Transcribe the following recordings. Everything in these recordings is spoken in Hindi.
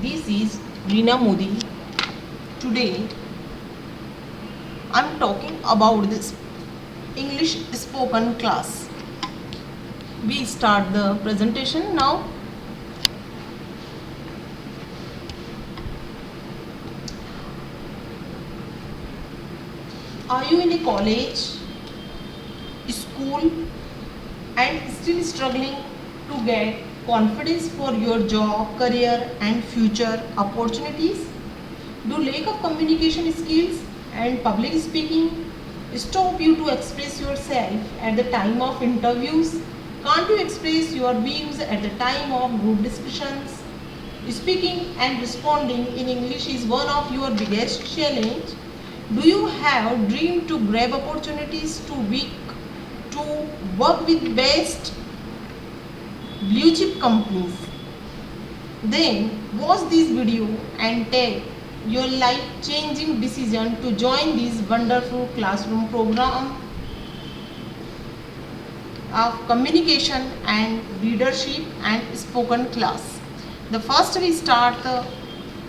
This is Reena Modi. Today I'm talking about this English spoken class. We start the presentation now. Are you in a college, school and still struggling to get confidence for your job, career and future opportunities? Do lack of communication skills and public speaking stop you to express yourself at the time of interviews? Can't you express your views at the time of group discussions? Speaking and responding in English is one of your biggest challenge. Do you have dream to grab opportunities to work with best blue chip companies? Then watch this video and take your life changing decision to join this wonderful classroom program of communication and leadership and spoken class. The first we start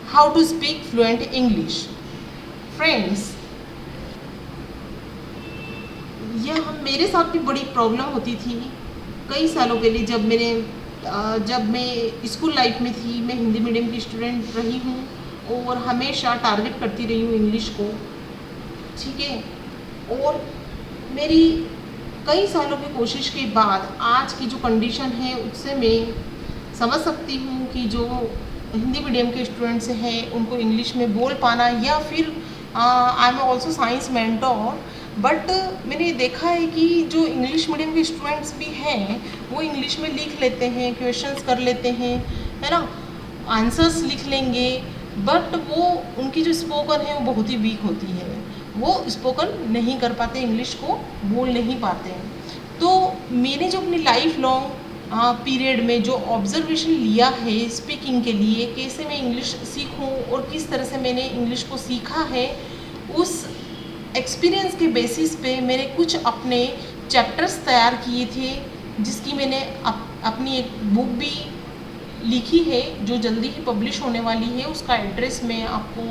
how to speak fluent English. Friends, यह मेरे साथ भी बड़ी प्रॉब्लम होती थी कई सालों के लिए। जब मैं स्कूल लाइफ में थी, मैं हिंदी मीडियम की स्टूडेंट रही हूँ और हमेशा टारगेट करती रही हूँ इंग्लिश को, ठीक है। और मेरी कई सालों की कोशिश के बाद आज की जो कंडीशन है उससे मैं समझ सकती हूँ कि जो हिंदी मीडियम के स्टूडेंट्स हैं उनको इंग्लिश में बोल पाना, या फिर I am also science mentor, but मैंने देखा है कि जो इंग्लिश मीडियम के स्टूडेंट्स भी हैं वो इंग्लिश में लिख लेते हैं, क्वेश्चंस कर लेते हैं, है ना, आंसर्स लिख लेंगे, बट वो उनकी जो स्पोकन है वो बहुत ही वीक होती है, वो स्पोकन नहीं कर पाते, इंग्लिश को बोल नहीं पाते हैं। तो मैंने जो अपनी लाइफ लॉन्ग पीरियड में जो ऑब्जर्वेशन लिया है स्पीकिंग के लिए, कैसे मैं इंग्लिश सीखूं और किस तरह से मैंने इंग्लिश को सीखा है, उस एक्सपीरियंस के बेसिस पे मैंने कुछ अपने चैप्टर्स तैयार किए थे, जिसकी मैंने अपनी एक बुक भी लिखी है जो जल्दी ही पब्लिश होने वाली है। उसका एड्रेस मैं आपको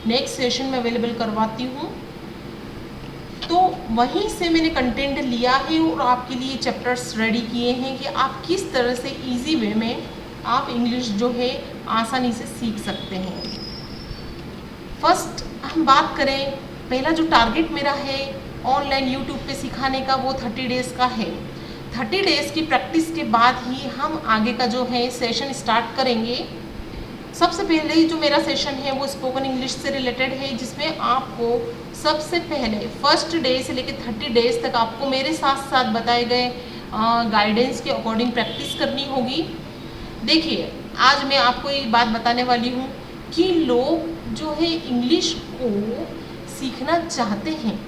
नेक्स्ट सेशन में अवेलेबल करवाती हूँ। तो वहीं से मैंने कंटेंट लिया है और आपके लिए चैप्टर्स रेडी किए हैं कि आप किस तरह से इजी वे में आप इंग्लिश जो है आसानी से सीख सकते हैं। फर्स्ट हम बात करें, पहला जो टारगेट मेरा है ऑनलाइन यूट्यूब पे सिखाने का वो 30 डेज़ का है। 30 डेज़ की प्रैक्टिस के बाद ही हम आगे का जो है सेशन स्टार्ट करेंगे। सबसे पहले जो मेरा सेशन है वो स्पोकन इंग्लिश से रिलेटेड है, जिसमें आपको सबसे पहले फर्स्ट डे से लेकर 30 डेज़ तक आपको मेरे साथ साथ बताए गए गाइडेंस के अकॉर्डिंग प्रैक्टिस करनी होगी। देखिए, आज मैं आपको एक बात बताने वाली हूँ कि लोग जो है इंग्लिश को सीखना चाहते हैं,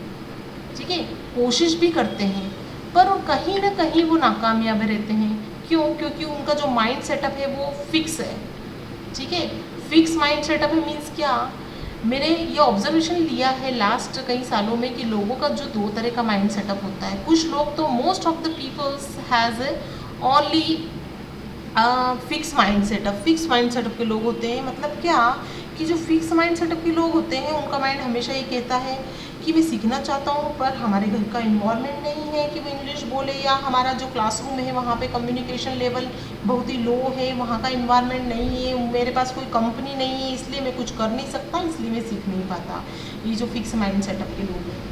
ठीक है, कोशिश भी करते हैं, पर वो कहीं ना कहीं वो नाकामयाब रहते हैं। क्यों? क्योंकि उनका जो माइंड सेटअप है वो फिक्स है, ठीक है। फिक्स माइंड सेटअप है मीन्स क्या? मैंने ये ऑब्जर्वेशन लिया है लास्ट कई सालों में कि लोगों का जो दो तरह का माइंड सेटअप होता है। कुछ लोग तो most of the peoples has only fix mind setup. Fix mind setup के लोग होते हैं, मतलब क्या कि जो फिक्स माइंड सेटअप के लोग होते हैं उनका माइंड हमेशा ये कहता है कि मैं सीखना चाहता हूँ पर हमारे घर का इन्वायरमेंट नहीं है कि वो इंग्लिश बोले, या हमारा जो क्लासरूम है वहाँ पे कम्युनिकेशन लेवल बहुत ही लो है, वहाँ का इन्वायरमेंट नहीं है, मेरे पास कोई कंपनी नहीं है, इसलिए मैं कुछ कर नहीं सकता, इसलिए मैं सीख नहीं पाता। ये जो फिक्स माइंड सेटअप के लोग हैं।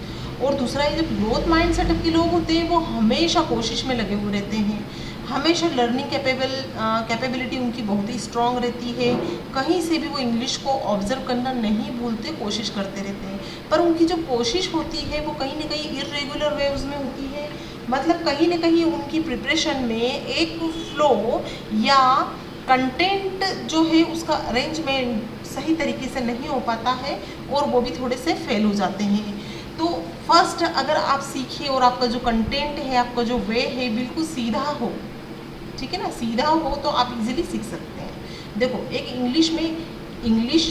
और दूसरा ये जो ग्रोथ माइंड सेटअप के लोग होते हैं वो हमेशा कोशिश में लगे हुए रहते हैं, हमेशा लर्निंग कैपेबिलिटी उनकी बहुत ही स्ट्रांग रहती है, कहीं से भी वो इंग्लिश को ऑब्जर्व करना नहीं भूलते, कोशिश करते रहते हैं। पर उनकी जो कोशिश होती है वो कहीं ना कहीं इरेगुलर वेव्स में होती है, मतलब कहीं ना कहीं उनकी प्रिपरेशन में एक फ्लो या कंटेंट जो है उसका अरेंजमेंट सही तरीके से नहीं हो पाता है और वो भी थोड़े से फेल हो जाते हैं। तो फर्स्ट अगर आप सीखिए और आपका जो कंटेंट है, आपका जो वे है बिल्कुल सीधा हो, ठीक है ना, सीधा हो तो आप इजीली सीख सकते हैं। देखो, एक इंग्लिश में इंग्लिश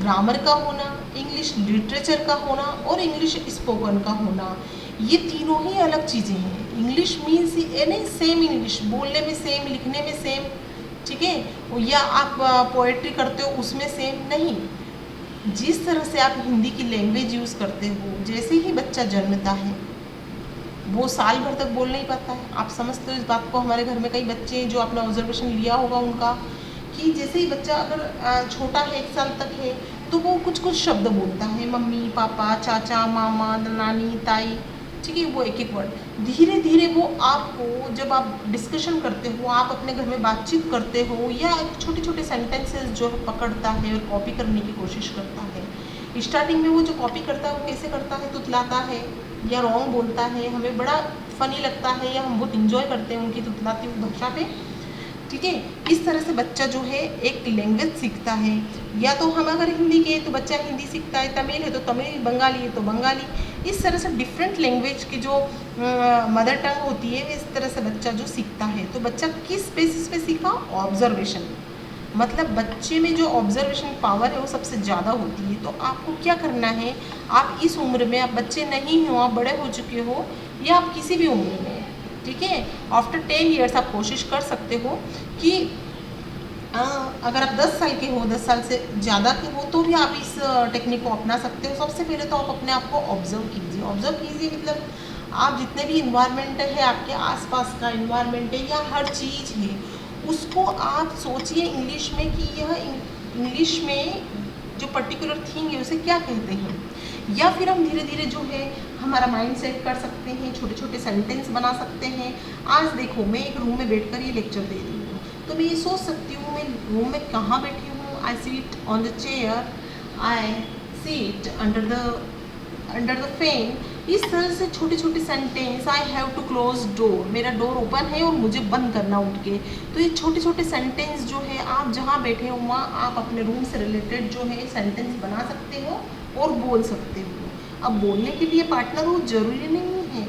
ग्रामर का होना, इंग्लिश लिटरेचर का होना और इंग्लिश स्पोकन का होना, ये तीनों ही अलग चीज़ें हैं। इंग्लिश मीन्स यानी सेम इंग्लिश, बोलने में सेम, लिखने में सेम, ठीक है, या आप पोएट्री करते हो उसमें सेम नहीं। जिस तरह से आप हिंदी की लैंग्वेज यूज़ करते हो, जैसे ही बच्चा जन्मता है वो साल भर तक बोल नहीं पाता है। आप समझते हो इस बात को। हमारे घर में कई बच्चे हैं जो आपने ऑब्जर्वेशन लिया होगा उनका, कि जैसे ही बच्चा अगर छोटा है 1 साल तक है तो वो कुछ कुछ शब्द बोलता है, मम्मी पापा चाचा मामा नानी ताई, ठीक है, वो एक एक वर्ड। धीरे धीरे वो आपको जब आप डिस्कशन करते हो, आप अपने घर में बातचीत करते हो, या छोटे छोटे सेंटेंसेस जो पकड़ता है और कॉपी करने की कोशिश करता है। स्टार्टिंग में वो जो कॉपी करता है वो कैसे करता है, तुतलाता है या रॉन्ग बोलता है, हमें बड़ा फनी लगता है या हम बहुत इंजॉय करते हैं उनकी तुतलाती हुई भाषा पे, ठीक है। इस तरह से बच्चा जो है एक लैंग्वेज सीखता है। या तो हम अगर हिंदी के तो बच्चा हिंदी सीखता है, तमिल है तो तमिल, बंगाली है तो बंगाली। इस तरह से डिफरेंट लैंग्वेज की जो मदर टंग होती है, इस तरह से बच्चा जो सीखता है। तो बच्चा किस बेसिस पे सीखा, ऑब्जर्वेशन, मतलब बच्चे में जो ऑब्जर्वेशन पावर है वो सबसे ज़्यादा होती है। तो आपको क्या करना है, आप इस उम्र में, आप बच्चे नहीं हो, आप बड़े हो चुके हो, या आप किसी भी उम्र में, ठीक है, आफ्टर 10 ईयर्स आप कोशिश कर सकते हो कि अगर आप 10 साल के हो, 10 साल से ज़्यादा के हो, तो भी आप इस टेक्निक को अपना सकते हो। सबसे पहले तो आप अपने आप को ऑब्जर्व कीजिए। ऑब्जर्व कीजिए मतलब आप जितने भी इन्वायरमेंट है, आपके आसपास का इन्वायरमेंट है या हर चीज़ है, उसको आप सोचिए इंग्लिश में कि यह इंग्लिश में जो पर्टिकुलर थिंग है उसे क्या कहते हैं। या फिर हम धीरे धीरे जो है हमारा माइंड सेट कर सकते हैं, छोटे छोटे सेंटेंस बना सकते हैं। आज देखो, मैं एक रूम में बैठकर ये लेक्चर दे रही हूँ, तो मैं ये सोच सकती हूँ मैं रूम में कहाँ बैठी हूँ। I sit on the chair, I sit under the fan. इस तरह से छोटे छोटे sentence, I have to close door, मेरा डोर ओपन है और मुझे बंद करना उठ के। तो ये छोटे छोटे सेंटेंस जो है, आप जहाँ बैठे हो वहाँ आप अपने रूम से रिलेटेड जो है सेंटेंस बना सकते हो और बोल सकते हो। अब बोलने के लिए पार्टनर हो जरूरी नहीं है।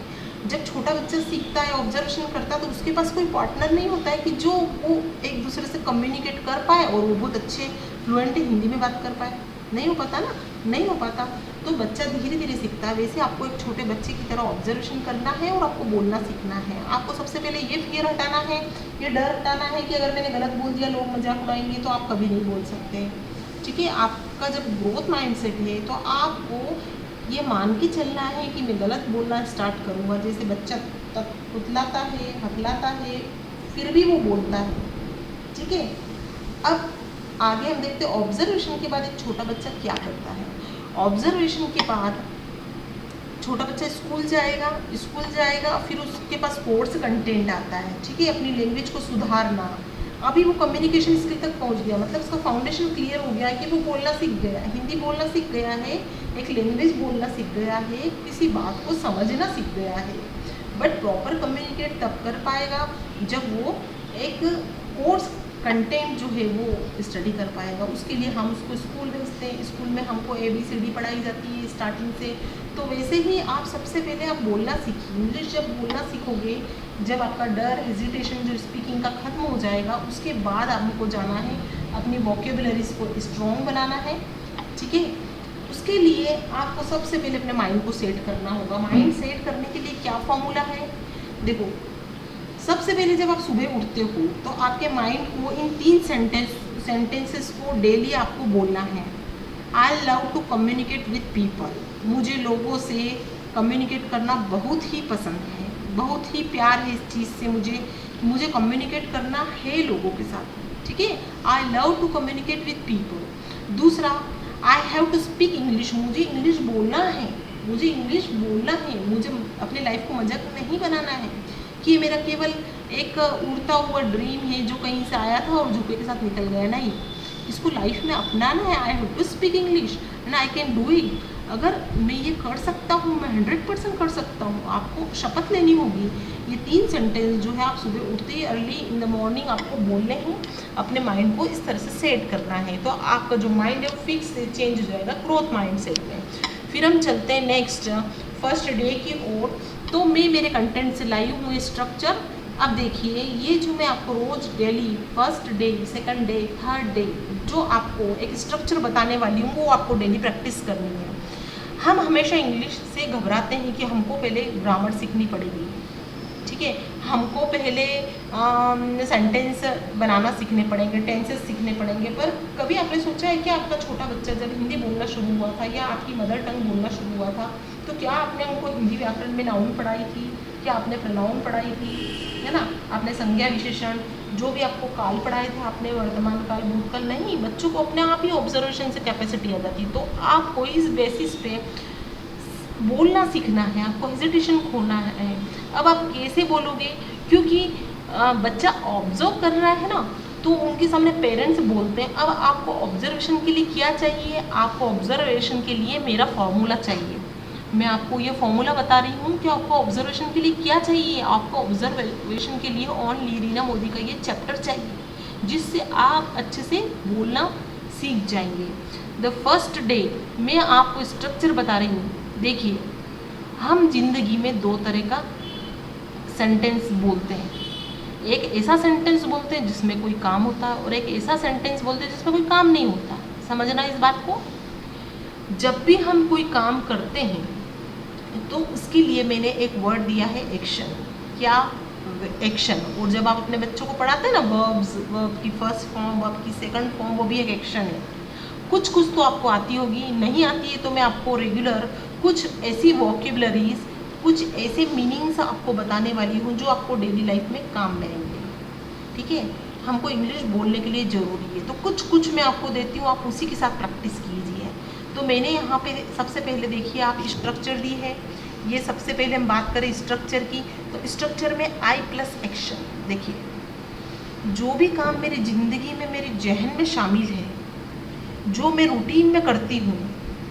जब छोटा बच्चा सीखता है, ऑब्जर्वेशन करता है, तो उसके पास कोई पार्टनर नहीं होता है कि जो वो एक दूसरे से कम्युनिकेट कर पाए और वो बहुत अच्छे फ्लुएंट हिंदी में बात कर पाए। नहीं हो पाता ना, नहीं हो पाता। तो बच्चा धीरे धीरे सीखता है। वैसे आपको एक छोटे बच्चे की तरह ऑब्जर्वेशन करना है और आपको बोलना सीखना है। आपको सबसे पहले ये फियर हटाना है, ये डर हटाना है कि अगर मैंने गलत बोल दिया लोग मजाक उड़ाएंगे, तो आप कभी नहीं बोल सकते, ठीक है। आपका जब ग्रोथ माइंडसेट है तो आपको ये मान के चलना है कि मैं गलत बोलना स्टार्ट करूँगा। जैसे बच्चा उतलाता है, हकलाता है, फिर भी वो बोलता है, ठीक है। अब आगे हम देखते हैं ऑब्जर्वेशन के बाद एक छोटा बच्चा क्या करता है। ऑब्जर्वेशन के बाद छोटा बच्चा स्कूल जाएगा, फिर उसके पास कोर्स कंटेंट आता है, ठीक है, अपनी लैंग्वेज को सुधारना। अभी वो कम्युनिकेशन स्किल तक पहुंच गया, मतलब उसका फाउंडेशन क्लियर हो गया है कि वो बोलना सीख गया है, हिंदी बोलना सीख गया है, एक लैंग्वेज बोलना सीख गया है, किसी बात को समझना सीख गया है। बट प्रॉपर कम्युनिकेट तब कर पाएगा जब वो एक कोर्स कंटेंट जो है वो स्टडी कर पाएगा। उसके लिए हम उसको स्कूल भेजते हैं, स्कूल में हमको ABCD पढ़ाई जाती है स्टार्टिंग से। तो वैसे ही आप सबसे पहले आप बोलना सीखिए। इंग्लिश जब बोलना सीखोगे, जब आपका डर, हेजिटेशन जो स्पीकिंग का ख़त्म हो जाएगा, उसके बाद आपको जाना है अपनी वोकेबुलरीज को स्ट्रॉन्ग बनाना है, ठीक है। उसके लिए आपको सबसे पहले अपने माइंड को सेट करना होगा। माइंड सेट करने के लिए क्या फॉर्मूला है, देखो, सबसे पहले जब आप सुबह उठते हो तो आपके माइंड को इन 3 सेंटेंसेस को डेली आपको बोलना है। I love to communicate with people, मुझे लोगों से कम्युनिकेट करना बहुत ही पसंद है, बहुत ही प्यार है इस चीज़ से, मुझे कम्युनिकेट करना है लोगों के साथ, ठीक है। I love to communicate with people. दूसरा, I have to speak English, मुझे इंग्लिश बोलना है, मुझे इंग्लिश बोलना है, मुझे अपने लाइफ को मजाक नहीं बनाना है कि ये मेरा केवल एक उड़ता हुआ ड्रीम है जो कहीं से आया था और झोंके के साथ निकल गया। नहीं, इसको लाइफ में अपनाना है। I have to speak English and I can do it. अगर मैं ये कर सकता हूँ, मैं 100% कर सकता हूँ। आपको शपथ लेनी होगी। ये 3 सेंटेंस जो है आप सुबह उठते ही अर्ली इन द मॉर्निंग आपको बोलने हैं, अपने माइंड को इस तरह से सेट करना है। तो आपका जो माइंड है वो फिक्स चेंज हो जाएगा ग्रोथ माइंड सेट में। फिर हम चलते हैं नेक्स्ट फर्स्ट डे की ओर। तो मैं मेरे कंटेंट से लाई हूँ स्ट्रक्चर। अब देखिए, ये जो मैं आपको रोज़ daily first day, second day, third day जो आपको एक स्ट्रक्चर बताने वाली हूँ वो आपको डेली प्रैक्टिस करनी है। हम हमेशा इंग्लिश से घबराते हैं कि हमको पहले ग्रामर सीखनी पड़ेगी, ठीक है। हमको पहले सेंटेंस बनाना सीखने पड़ेंगे, टेंसेस सीखने पड़ेंगे। पर कभी आपने सोचा है कि आपका छोटा बच्चा जब हिंदी बोलना शुरू हुआ था या आपकी मदर टंग बोलना शुरू हुआ था, तो क्या आपने उनको हिंदी व्याकरण में नाउन पढ़ाई थी, क्या आपने प्रोनाउन पढ़ाई थी, है ना, आपने संज्ञा विशेषण जो भी आपको काल पढ़ाए थे आपने, वर्तमान काल भूतकाल, नहीं, बच्चों को अपने आप ही ऑब्जर्वेशन से कैपेसिटी आ जाती। तो आपको इस बेसिस पे बोलना सीखना है, आपको हेजिटेशन खोना है। अब आप कैसे बोलोगे, क्योंकि बच्चा ऑब्जर्व कर रहा है ना, तो उनके सामने पेरेंट्स बोलते हैं। अब आपको ऑब्जर्वेशन के लिए क्या चाहिए, आपको ऑब्जर्वेशन के लिए मेरा फॉर्मूला चाहिए। मैं आपको ये फॉर्मूला बता रही हूँ कि आपको ऑब्जर्वेशन के लिए क्या चाहिए। आपको ऑब्जर्वेशन के लिए ओनली रीना मोदी का ये चैप्टर चाहिए, जिससे आप अच्छे से बोलना सीख जाएंगे। द फर्स्ट डे मैं आपको स्ट्रक्चर बता रही हूँ। देखिए, हम जिंदगी में दो तरह का सेंटेंस बोलते हैं। एक ऐसा सेंटेंस बोलते हैं जिसमें कोई काम होता है, और एक ऐसा सेंटेंस बोलते हैं जिसमें कोई काम नहीं होता। समझना इस बात को। जब भी हम कोई काम करते हैं तो उसके लिए मैंने एक वर्ड दिया है एक्शन। क्या? एक्शन। और जब आप अपने बच्चों को पढ़ाते हैं ना, वर्ब्स, वर्ब की फर्स्ट फॉर्म, वर्ब की सेकंड फॉर्म, वो भी एक एक्शन है। कुछ तो आपको आती होगी, नहीं आती है तो मैं आपको रेगुलर कुछ ऐसी वोकेबलरीज, कुछ ऐसे मीनिंग्स आपको बताने वाली हूँ जो आपको डेली लाइफ में काम में आएंगे। ठीक है, हमको इंग्लिश बोलने के लिए ज़रूरी है, तो कुछ मैं आपको देती हूँ, आप उसी के साथ प्रैक्टिस कीजिए। तो मैंने यहाँ पे सबसे पहले देखिए, आप स्ट्रक्चर दी है। ये सबसे पहले हम बात करें स्ट्रक्चर की, तो स्ट्रक्चर में आई प्लस एक्शन। देखिए, जो भी काम मेरी ज़िंदगी में, मेरे जहन में शामिल है, जो मैं रूटीन में करती हूँ,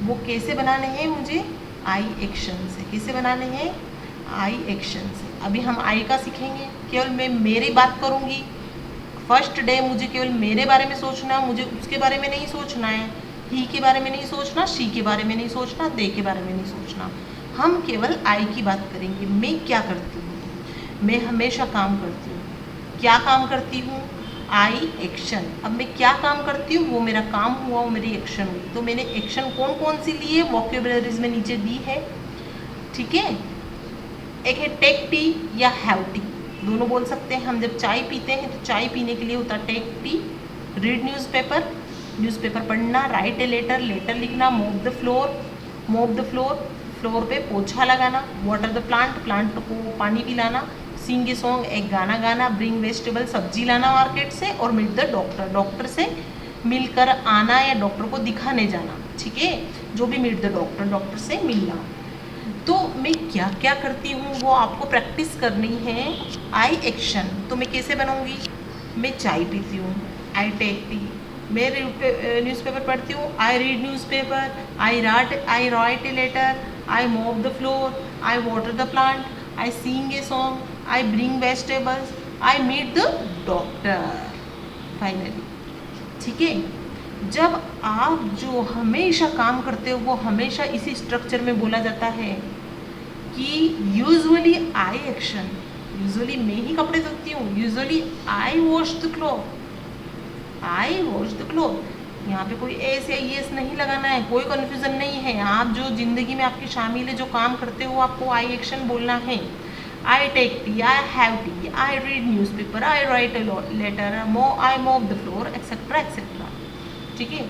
वो कैसे बनाने हैं मुझे? आई एक्शन से। कैसे बनाने हैं? आई एक्शन से। अभी हम आई का सीखेंगे। केवल मैं मेरी बात करूँगी। फर्स्ट डे मुझे केवल मेरे बारे में सोचना, मुझे उसके बारे में नहीं सोचना है, ही के बारे में नहीं सोचना, शी के बारे में नहीं सोचना, दे के बारे में नहीं सोचना। हम केवल आई की बात करेंगे। मैं क्या करती हूँ? मैं हमेशा काम करती हूँ। क्या काम करती हूँ? आई एक्शन। अब मैं क्या काम करती हूँ, वो मेरा काम हुआ, वो मेरी एक्शन हुई। तो मैंने एक्शन कौन कौन सी ली है, वोकेबलरीज में नीचे दी है। ठीक है, एक है टेक टी या हैव टी, दोनों बोल सकते हैं। हम जब चाय पीते हैं तो चाय पीने के लिए होता है take tea. Read newspaper, newspaper पढ़ना। राइट ए लेटर, लेटर लिखना। Mop the floor, mop the floor, floor पे पोछा लगाना। वाटर द प्लांट, प्लांट को पानी पिलाना। सिंग ए सॉन्ग, एक गाना गाना। ब्रिंग वेजिटेबल, सब्जी लाना मार्केट से। और मीट द डॉक्टर, डॉक्टर से मिलकर आना या डॉक्टर को दिखाने जाना। ठीक है, जो भी मीट द डॉक्टर, डॉक्टर से मिलना। तो मैं क्या क्या करती हूँ वो आपको प्रैक्टिस करनी है। आई एक्शन तो मैं कैसे बनाऊँगी? मैं चाय पीती हूँ, आई टेक टी। मैं न्यूज़पेपर पढ़ती हूँ, I read newspaper. I write a letter. I mop the floor. I water the plant. I sing a song. I bring vegetables. I meet the doctor finally. ठीक है, जब आप जो हमेशा काम करते हो वो हमेशा इसी स्ट्रक्चर में बोला जाता है कि यूजुअली आई एक्शन, यूजुअली मैं ही कपड़े धोती हूँ, usually I wash the cloth, I wash the cloth. यहाँ पे कोई एस या येस नहीं लगाना है, कोई कन्फ्यूज़न नहीं है। आप जो ज़िंदगी में आपकी शामिल है, जो काम करते हो, आपको आई एक्शन बोलना है। I take tea, I have tea, I read newspaper, I write a letter, I mop the floor, etcetera etcetera. ठीक है,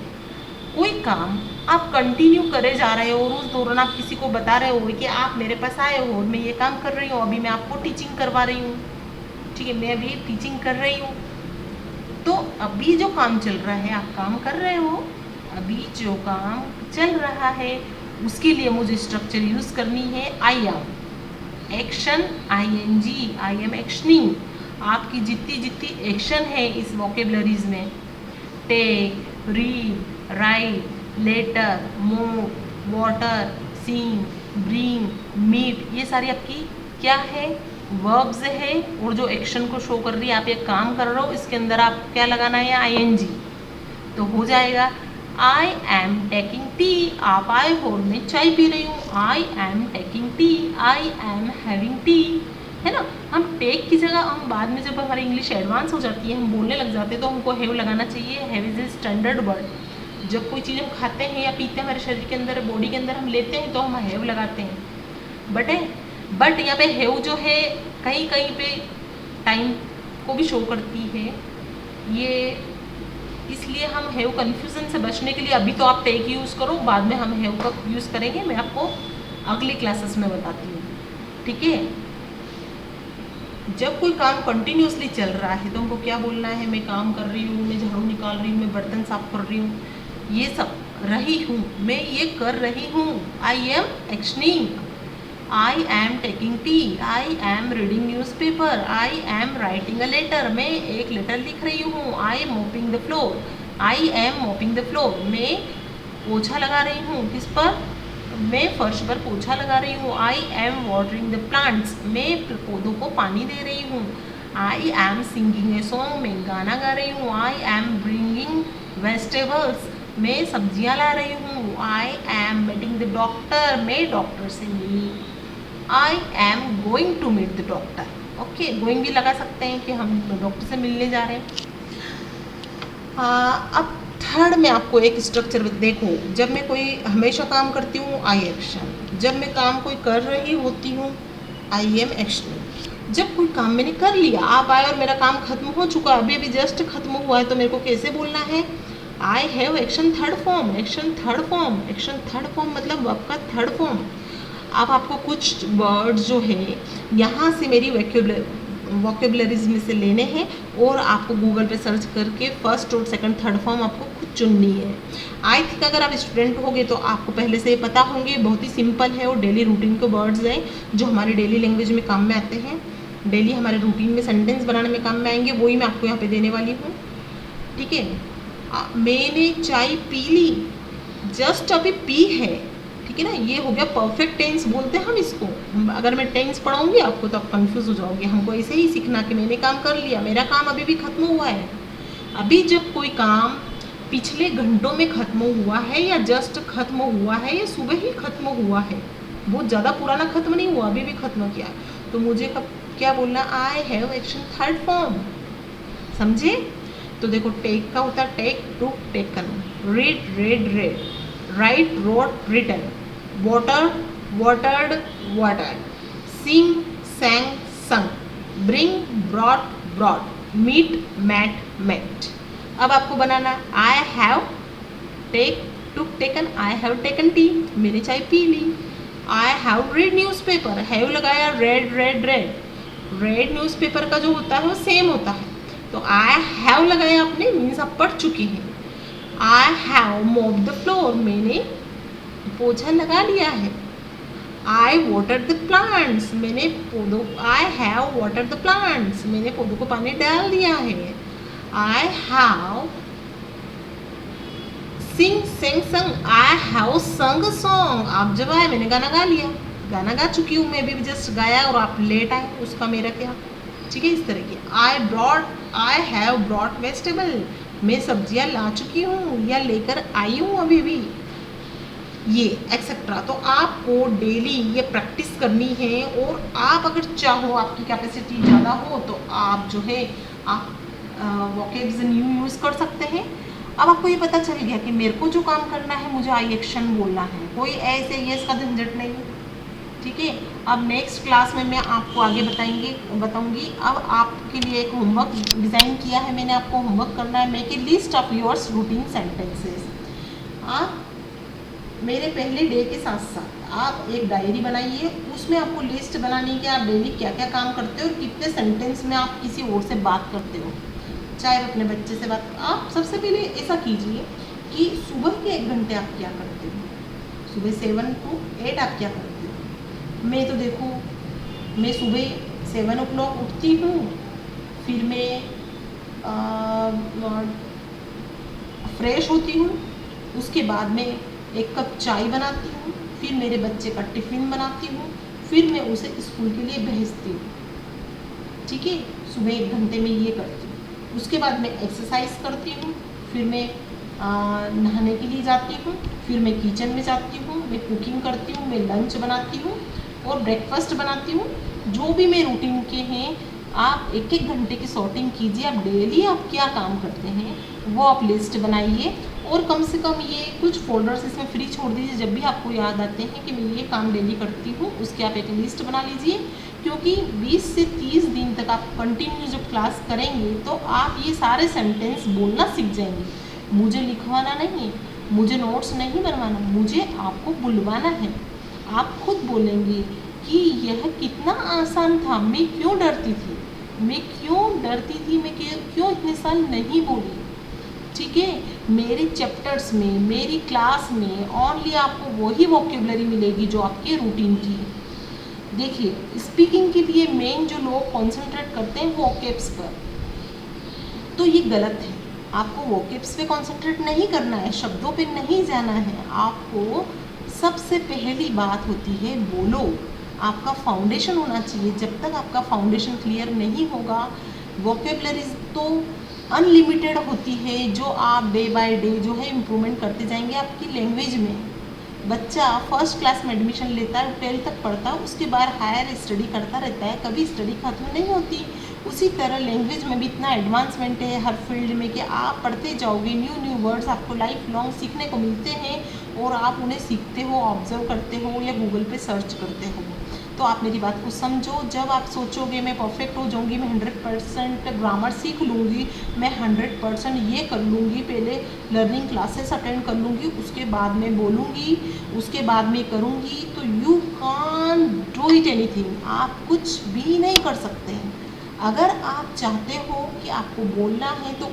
कोई काम आप कंटिन्यू करे जा रहे हो और उस दौरान आप किसी को बता रहे हो कि आप मेरे पास आए हो और मैं ये काम कर रही हूँ, अभी मैं आपको टीचिंग करवा रही हूँ। ठीक है, मैं अभी टीचिंग कर रही हूँ। तो अभी जो काम चल रहा है, आप काम कर रहे हो, अभी जो काम चल रहा है उसके लिए मुझे स्ट्रक्चर यूज़ करनी है। I am action, I N G, I am actioning. आपकी जितनी एक्शन है इस वोकेबलरीज में, take, read, write, letter, move, water, sing, bring, meet, ये सारी आपकी क्या है? वर्ब्स है। और जो एक्शन को शो कर रही है, आप एक काम कर रहे हो, इसके अंदर आप क्या लगाना है? I N G. तो हो जाएगा आई एम टेकिंग टी। आप आए हो, मैं चाय पी रही हूँ। I am taking tea, I am having T, है ना। हम टेक की जगह हम बाद में जब हमारी इंग्लिश एडवांस हो जाती है, हम बोलने लग जाते हैं, तो हमको हैव लगाना चाहिए। Have is a standard word. जब कोई चीज़ हम खाते हैं या पीते हैं, हमारे शरीर के अंदर, बॉडी के अंदर हम लेते हैं, तो हम हैव लगाते हैं। बट यहाँ पे हैव जो है कहीं कहीं पे टाइम को भी शो करती है। ये इसलिए हम हैव कन्फ्यूज़न से बचने के लिए अभी तो आप टेक यूज़ करो, बाद में हम हैव का यूज़ करेंगे, मैं आपको अगली क्लासेस में बताती हूँ, ठीक है। जब कोई काम कंटिन्यूसली चल रहा है तो हमको क्या बोलना है, मैं काम कर रही हूँ, मैं झाड़ू निकाल रही हूँ, मैं बर्तन साफ कर रही हूँ, ये सब रही हूँ, मैं ये कर रही हूँ। I am actioning, I am taking tea, I am reading newspaper, I am writing a letter, मैं एक लेटर लिख रही हूँ। I am mopping the floor, I am mopping the floor, मैं पोछा लगा रही हूँ, किस पर, मैं फर्श पर पोछा लगा रही हूँ। I M watering the plants, मैं पौधों को पानी दे रही हूँ। I am singing a song, मैं गाना गा रही हूँ। आई एम ब्रिंगिंग वेजिटेबल्स, मैं सब्जियाँ ला रही हूँ। I am meeting the doctor, मैं डॉक्टर से मिली। I am going to meet the doctor, okay, going भी लगा सकते हैं कि हम डॉक्टर से मिलने जा रहे हैं। अब थर्ड में आपको एक स्ट्रक्चर देखो, जब मैं कोई हमेशा काम करती हूँ आई एक्शन, जब मैं काम कोई कर रही होती हूँ आई एम एक्शन, जब कोई काम मैंने कर लिया, आप आए और मेरा काम खत्म हो चुका, अभी अभी जस्ट खत्म हुआ है, तो मेरे को कैसे बोलना है, I have action third form, action third form, action third form मतलब वर्ब का थर्ड फॉर्म। अब आपको कुछ वर्ड जो है यहाँ से मेरी वोकेबलरीज में से लेने हैं और आपको गूगल पे सर्च करके फर्स्ट और सेकंड थर्ड फॉर्म आपको खुद चुननी है। आई थिंक अगर आप स्टूडेंट होंगे तो आपको पहले से पता होंगे, बहुत ही सिंपल है और डेली रूटीन के वर्ड्स हैं जो हमारे डेली लैंग्वेज में काम में आते हैं, डेली हमारे रूटीन में सेंटेंस बनाने में काम में आएंगे, वही मैं आपको यहाँ पे देने वाली हूँ, ठीक है। मैंने चाय पी ली, जस्ट अभी पी है, ठीक है ना, ये हो गया परफेक्ट टेंस बोलते हैं हम इसको। अगर मैं टेंस पढ़ाऊंगी आपको तो आप कंफ्यूज हो जाओगे, हमको ऐसे ही सीखना कि मैंने काम कर लिया, मेरा काम अभी भी खत्म हुआ है। अभी जब कोई काम पिछले घंटों में खत्म हुआ है या जस्ट खत्म हुआ है या सुबह ही खत्म हुआ है, बहुत ज़्यादा पुराना खत्म नहीं हुआ, अभी भी खत्म किया, तो मुझे कब क्या बोलना, I have action third form, समझे। तो देखो टेक का होता है take, took taken, read read read, write wrote written, water watered watered, sing sang sung, bring brought brought, meet met met। अब आपको बनाना I have take took taken, I have taken tea, मैंने चाय पी ली। I have read newspaper, have लगाया read read read, read newspaper का जो होता है वो सेम होता है, तो आई हैव लगाया आपने, मीन्स आप पढ़ चुकी हैं। आई हैव मोप्ड द फ्लोर, मैंने पोछा लगा लिया है। आई वाटर्ड द प्लांट्स, मैंने पौधों, I have watered the plants, मैंने पौधों को पानी डाल दिया है। आई हैव सिंग सेंग संग, आई हैव संग सॉन्ग, आप जब आए मैंने गाना गा लिया, गाना गा चुकी हूँ मैं भी जस्ट गाया और आप लेट आए, उसका मेरा क्या, ठीक है, इस तरह की। आई हैव ब्रॉट वेजिटेबल, मैं सब्जियां ला चुकी हूँ या लेकर आई हूँ अभी भी, ये एक्सेट्रा। तो आपको डेली ये प्रैक्टिस करनी है और आप अगर चाहो, आपकी कैपेसिटी ज़्यादा हो तो आप जो है आप वोकेब्स न्यू यूज़ कर सकते हैं। अब आपको ये पता चल गया कि मेरे को जो काम करना है मुझे आई एक्शन बोलना है, कोई ऐसे ये इसका झंझट नहीं, ठीक है। अब नेक्स्ट क्लास में मैं आपको आगे बताऊंगी। अब आपके लिए एक होमवर्क डिज़ाइन किया है मैंने, आपको होमवर्क करना है, make a list of yours routine sentences. आप मेरे पहले डे के साथ साथ आप एक डायरी बनाइए, उसमें आपको लिस्ट बनानी कि आप डेली क्या क्या काम करते हो और कितने सेंटेंस में आप किसी और से बात करते हो, चाहे अपने बच्चे से बात। आप सबसे पहले ऐसा कीजिए कि सुबह के 1 घंटे आप क्या करते हो, सुबह 7 to 8 आप क्या करते हो। मैं तो देखो, मैं सुबह 7 o'clock उठती हूँ, फिर मैं फ्रेश होती हूँ, उसके बाद में 1 कप चाय बनाती हूँ, फिर मेरे बच्चे का टिफ़िन बनाती हूँ, फिर मैं उसे स्कूल के लिए भेजती हूँ, ठीक है। सुबह 1 घंटे में ये करती हूँ, उसके बाद मैं एक्सरसाइज करती हूँ, फिर मैं नहाने के लिए जाती हूँ, फिर मैं किचन में जाती हूँ, मैं कुकिंग करती हूँ, मैं लंच बनाती हूँ और ब्रेकफास्ट बनाती हूँ। जो भी मैं रूटीन के हैं आप 1-1 घंटे की सॉर्टिंग कीजिए, आप डेली आप क्या काम करते हैं वो आप लिस्ट बनाइए और कम से कम ये कुछ फोल्डर्स इसमें फ्री छोड़ दीजिए, जब भी आपको याद आते हैं कि मैं ये काम डेली करती हूँ उसकी आप एक लिस्ट बना लीजिए। क्योंकि 20 से 30 दिन तक आप कंटिन्यू जब क्लास करेंगे तो आप ये सारे सेंटेंस बोलना सीख जाएंगे। मुझे लिखवाना नहीं, मुझे नोट्स नहीं बनवाना, मुझे आपको बुलवाना है। आप खुद बोलेंगे कि यह कितना आसान था, मैं क्यों डरती थी, मैं क्यों इतने साल नहीं बोली। ठीक है, मेरे चैप्टर्स में, मेरी क्लास में ओनली आपको वही वोकेबलरी मिलेगी जो आपके रूटीन की है। देखिए, स्पीकिंग के लिए मेन जो लोग कॉन्सेंट्रेट करते हैं वोकेब्स पर, तो ये गलत है। आपको वोकेब्स पे कॉन्सेंट्रेट नहीं करना है, शब्दों पे नहीं जाना है। आपको सबसे पहली बात होती है बोलो, आपका फाउंडेशन होना चाहिए। जब तक आपका फाउंडेशन क्लियर नहीं होगा, वोकेबलरीज तो अनलिमिटेड होती है जो आप डे बाय डे जो है इम्प्रूवमेंट करते जाएंगे आपकी लैंग्वेज में। बच्चा फर्स्ट क्लास में एडमिशन लेता है, 12th तक पढ़ता है, उसके बाद हायर स्टडी करता रहता है, कभी स्टडी खत्म नहीं होती। उसी तरह लैंग्वेज में भी इतना एडवांसमेंट है हर फील्ड में कि आप पढ़ते जाओगे, न्यू वर्ड्स आपको लाइफ लॉन्ग सीखने को मिलते हैं और आप उन्हें सीखते हो, ऑब्जर्व करते हो या गूगल पे सर्च करते हो। तो आप मेरी बात को समझो। जब आप सोचोगे मैं परफेक्ट हो जाऊंगी, मैं 100% ग्रामर सीख लूँगी, मैं 100% ये कर लूँगी, पहले लर्निंग क्लासेस अटेंड कर लूँगी, उसके बाद मैं बोलूँगी, उसके बाद मैं करूँगी, तो you can do it anything. आप कुछ भी नहीं कर सकते हैं। अगर आप चाहते हो कि आपको बोलना है तो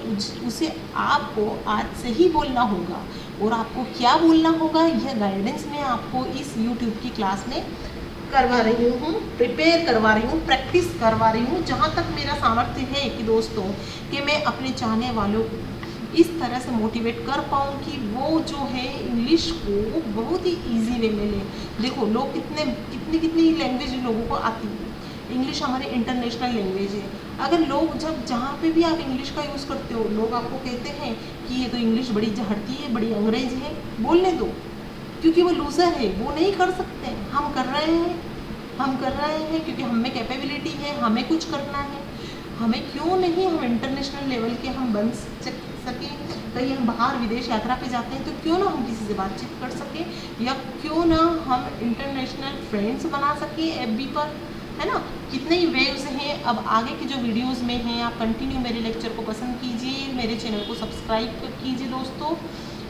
उसे आपको आज से ही बोलना होगा। और आपको क्या बोलना होगा, यह गाइडेंस मैं आपको इस यूट्यूब की क्लास में करवा रही हूँ, प्रिपेयर करवा रही हूँ, प्रैक्टिस करवा रही हूँ। जहाँ तक मेरा सामर्थ्य है कि दोस्तों, कि मैं अपने चाहने वालों को इस तरह से मोटिवेट कर पाऊँ कि वो जो है इंग्लिश को बहुत ही ईजी वे में ले। देखो, लोग कितनी लैंग्वेज लोगों को आती है। इंग्लिश हमारी इंटरनेशनल लैंग्वेज है। अगर लोग जहाँ पे भी आप इंग्लिश का यूज़ करते हो, लोग आपको कहते हैं कि ये तो इंग्लिश बड़ी झड़ती है, बड़ी अंग्रेज है, बोलने दो, क्योंकि वो लूज़र है, वो नहीं कर सकते। हम कर रहे हैं क्योंकि हम में कैपेबिलिटी है, हमें कुछ करना है। हमें क्यों नहीं, हम इंटरनेशनल लेवल के हम बन सकें। कहीं हम बाहर विदेश यात्रा पे जाते हैं तो क्यों ना हम किसी से बातचीत कर सकें, या क्यों ना हम इंटरनेशनल फ्रेंड्स बना सकें एफबी पर, है ना। कितने ही वेव्स हैं। अब आगे के जो वीडियोस में हैं, आप कंटिन्यू मेरे लेक्चर को पसंद कीजिए, मेरे चैनल को सब्सक्राइब कीजिए दोस्तों।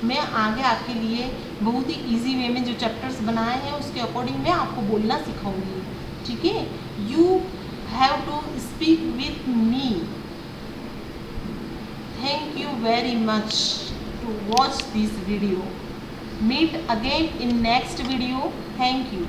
मैं आगे आपके लिए बहुत ही इजी वे में जो चैप्टर्स बनाए हैं उसके अकॉर्डिंग मैं आपको बोलना सिखाऊंगी। ठीक है, you have to speak with me. Thank you very much to watch this video. Meet again in next video. Thank you.